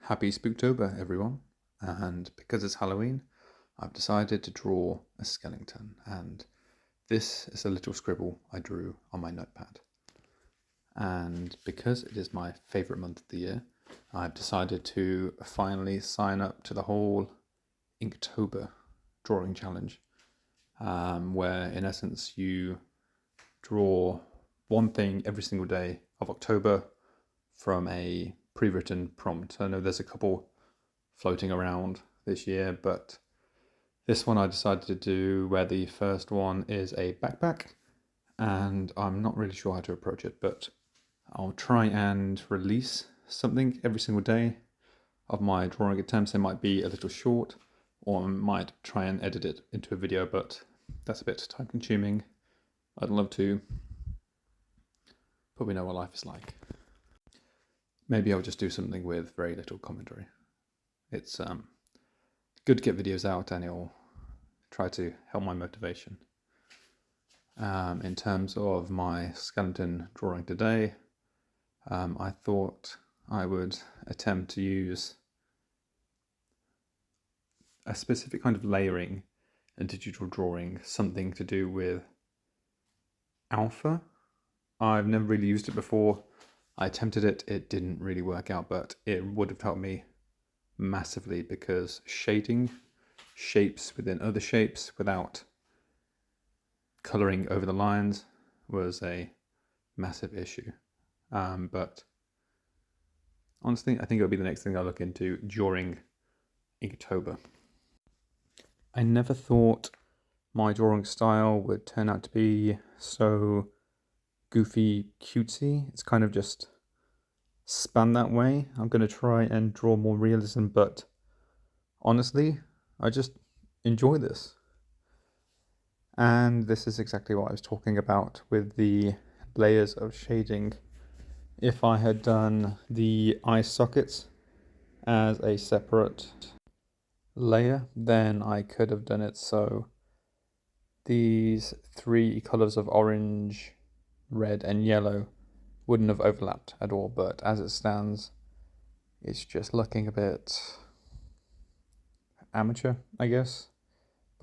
Happy Spooktober, everyone. And because it's Halloween, I've decided to draw a skeleton. And this is a little scribble I drew on my notepad. And because it is my favourite month of the year, I've decided to finally sign up to the whole Inktober drawing challenge, where in essence you draw one thing every single day of October from a pre-written prompt. I know there's a couple floating around this year, but this one I decided to do where the first one is a backpack, and I'm not really sure how to approach it, but I'll try and release something every single day of my drawing attempts. It might be a little short, or I might try and edit it into a video, but that's a bit time consuming. I'd love to, but we know what life is like. Maybe I'll just do something with very little commentary. It's good to get videos out, and it'll try to help my motivation. In terms of my skeleton drawing today, I thought I would attempt to use a specific kind of layering in digital drawing, something to do with alpha. I've never really used it before. I attempted it, it didn't really work out, but it would have helped me massively because shading shapes within other shapes without colouring over the lines was a massive issue. But honestly, I think it'll be the next thing I'll look into during Inktober. I never thought my drawing style would turn out to be so goofy, cutesy. It's kind of just spun that way. I'm going to try and draw more realism, but honestly, I just enjoy this. And this is exactly what I was talking about with the layers of shading. If I had done the eye sockets as a separate layer, then I could have done it so these three colors of orange, red and yellow wouldn't have overlapped at all, but as it stands, it's just looking a bit amateur, I guess.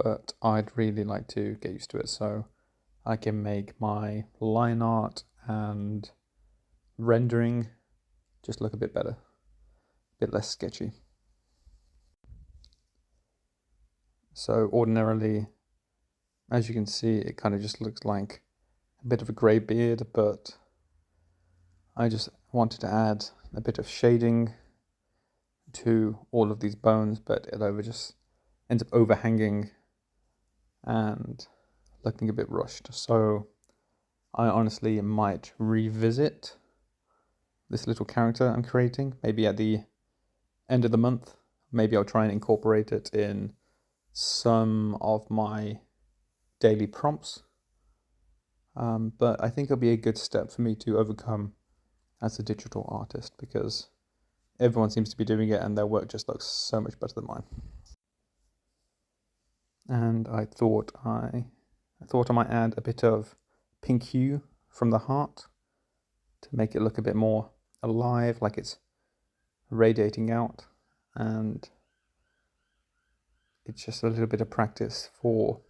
But I'd really like to get used to it so I can make my line art and rendering just look a bit better, a bit less sketchy. So ordinarily, as you can see, it kind of just looks like a bit of a grey beard, but I just wanted to add a bit of shading to all of these bones, but it just ends up overhanging and looking a bit rushed. So I honestly might revisit this little character I'm creating, maybe at the end of the month. Maybe I'll try and incorporate it in some of my daily prompts. But I think it'll be a good step for me to overcome as a digital artist because everyone seems to be doing it and their work just looks so much better than mine. And I thought I might add a bit of pink hue from the heart to make it look a bit more alive, like it's radiating out, and it's just a little bit of practice for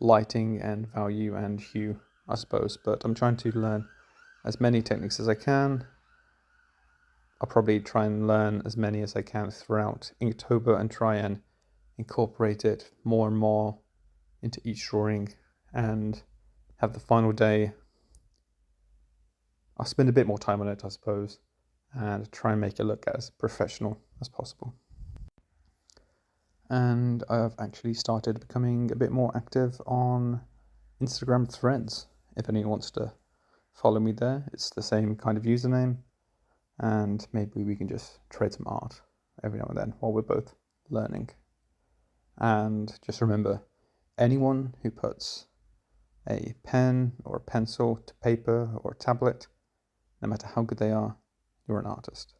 lighting and value and hue, I suppose, but I'm trying to learn as many techniques as I can. I'll probably try and learn as many as I can throughout Inktober and try and incorporate it more and more into each drawing, and have the final day, I'll spend a bit more time on it, I suppose, and try and make it look as professional as possible. And I've actually started becoming a bit more active on Instagram threads. If anyone wants to follow me there, it's the same kind of username, and maybe we can just trade some art every now and then while we're both learning. And just remember, anyone who puts a pen or a pencil to paper or a tablet, no matter how good they are, you're an artist.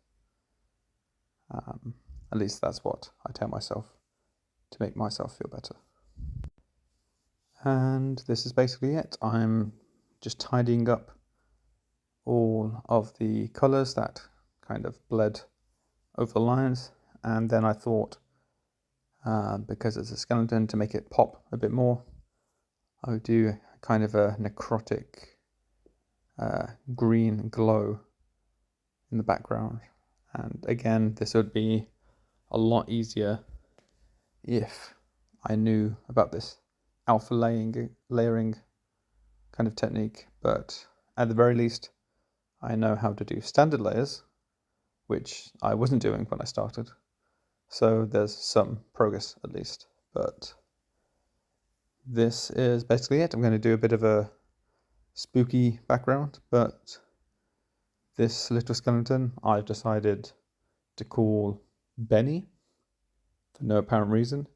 At least that's what I tell myself to make myself feel better. And this is basically it. I'm just tidying up all of the colours that kind of bled over the lines, and then I thought, because it's a skeleton, to make it pop a bit more, I would do kind of a necrotic green glow in the background. And again, this would be a lot easier if I knew about this alpha layering kind of technique, but at the very least, I know how to do standard layers, which I wasn't doing when I started. So there's some progress at least, but this is basically it. I'm going to do a bit of a spooky background, but this little skeleton I've decided to call Benny for no apparent reason,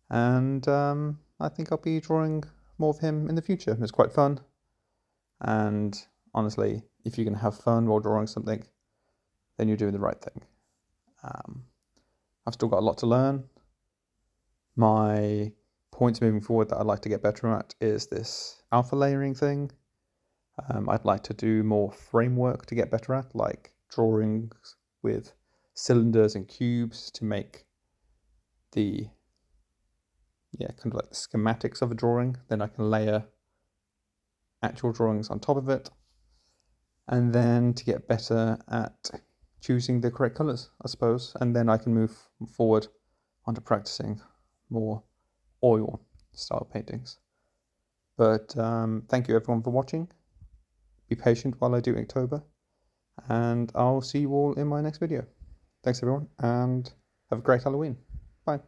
and I think I'll be drawing more of him in the future. It's quite fun, and honestly, if you can have fun while drawing something, then you're doing the right thing. I've still got a lot to learn. My points moving forward that I'd like to get better at is this alpha layering thing. I'd like to do more framework to get better at, like drawings with cylinders and cubes to make the, kind of like the schematics of a drawing. Then I can layer actual drawings on top of it. And then to get better at choosing the correct colors, I suppose. And then I can move forward onto practicing more oil style paintings. But thank you everyone for watching. Be patient while I do Inktober, and I'll see you all in my next video. Thanks everyone, and have a great Halloween. Bye.